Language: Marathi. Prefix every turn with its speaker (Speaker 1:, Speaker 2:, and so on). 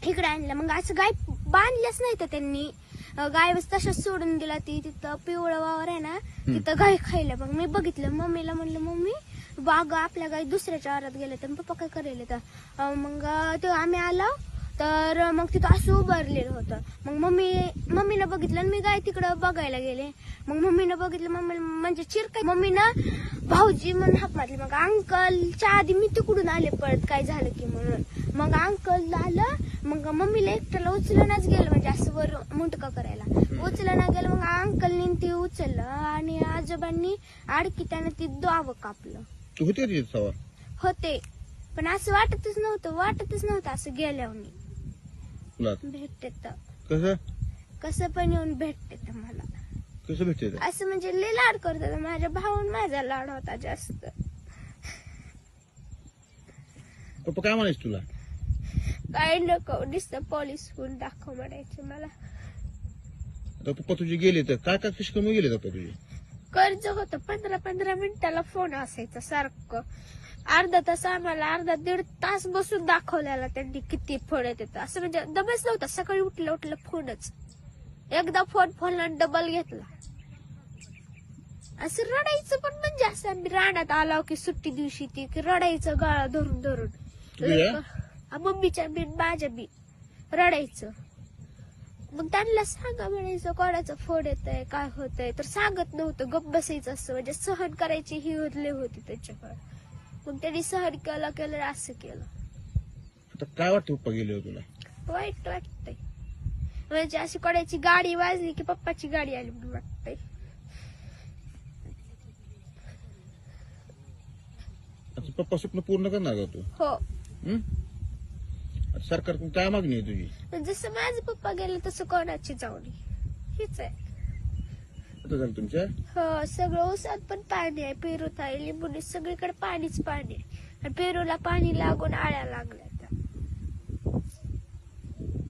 Speaker 1: इकडे आणलं. मग असं गाय बांधल्याच नाही तर त्यांनी, गाय तशाच सोडून दिला. ती तिथं पिवळं वावर आहे ना, तिथं गाय खायला. मग मी बघितलं, मम्मीला म्हणलं मम्मी बाग आपल्या गाय दुसऱ्याच्या आरात गेल्या तर पप्पा काय करेल. तर मग ते आम्ही आलो तर मग तिथं असं उभारलेलं होतं. मग मम्मीनं बघितलं आणि मी गाय तिकडं बघायला गेले. मग मम्मीनं बघितलं, मम्मी म्हणजे चिरकाय. मम्मीनं भाऊजी म्हणून हाक मारली. मग अंकलच्या आधी मी तिकडून आले पळत काय झालं की म्हणून. मग अंकल आलं. मग मम्मीला एकट्याला उचलूनच गेलं, म्हणजे असं वर मुंटका करायला उचलना गेलं. मग अंकलनी ती उचललं आणि आजोबांनी आडकी त्यानं ती दाव कापलं.
Speaker 2: तू होते सवार
Speaker 1: होते, पण असं वाटतच नव्हतं असं गेल्यावर भेटते तर कसं पण येऊन भेटते तर मला.
Speaker 2: कसं भेटते
Speaker 1: असं म्हणजे लय लाड करतात. माझ्या भाऊन माझा लाड होता जास्त.
Speaker 2: पप्पा काय म्हणायचं तुला?
Speaker 1: काय नको, नुसतं पोलीस होऊन दाखव म्हणायचे मला.
Speaker 2: आता पप्पा तुझे गेले तर काय काय कशी कमी गेले पप्पा तुझे?
Speaker 1: कर्ज होतं, 15-15 मिनिटाला फोन असायचा सारखं. अर्धा तास आम्हाला, दीड तास बसून दाखवलेला त्यांनी किती फोन येत. असं म्हणजे दमच नव्हता. सकाळी उठलं फोनच. एकदा फोन डबल घेतला. असं रडायचं पण, म्हणजे असं आम्ही रानात आलो की सुट्टी दिवशी ती रडायचं गाळा धरून धरून. मम्मीच्या बी माझ्या बी रडायचं. मग त्यांना सांगा म्हणायचं कोणाचं फोन येतंय काय होतंय, तर सांगत नव्हतं. गप्प बसायचं. असं म्हणजे सहन करायची ही होती त्यांच्याकडे. मग त्यांनी सहन केलं असं केलं.
Speaker 2: आता काय वाटतं पप्पा गेले तुला?
Speaker 1: वाईट वाटतंय. म्हणजे अशी कोणाची गाडी वाजली की पप्पाची गाडी आली म्हणून वाटतंय.
Speaker 2: पप्पा स्वप्न पूर्ण करणार का तू?
Speaker 1: हो.
Speaker 2: सरकारकडून काय मागणी आहे तुझी?
Speaker 1: जसं माझे पप्पा गेले तसं कोणाची जाऊ नये हीच आहे.
Speaker 2: तुमच्या
Speaker 1: हो, सगळं ऊसात पण पाणी आहे, पेरूत आहे, लिंबूने सगळीकडे पाणीच पाणी आहे. आणि पेरूला पाणी लागून आळ्या लागल्या.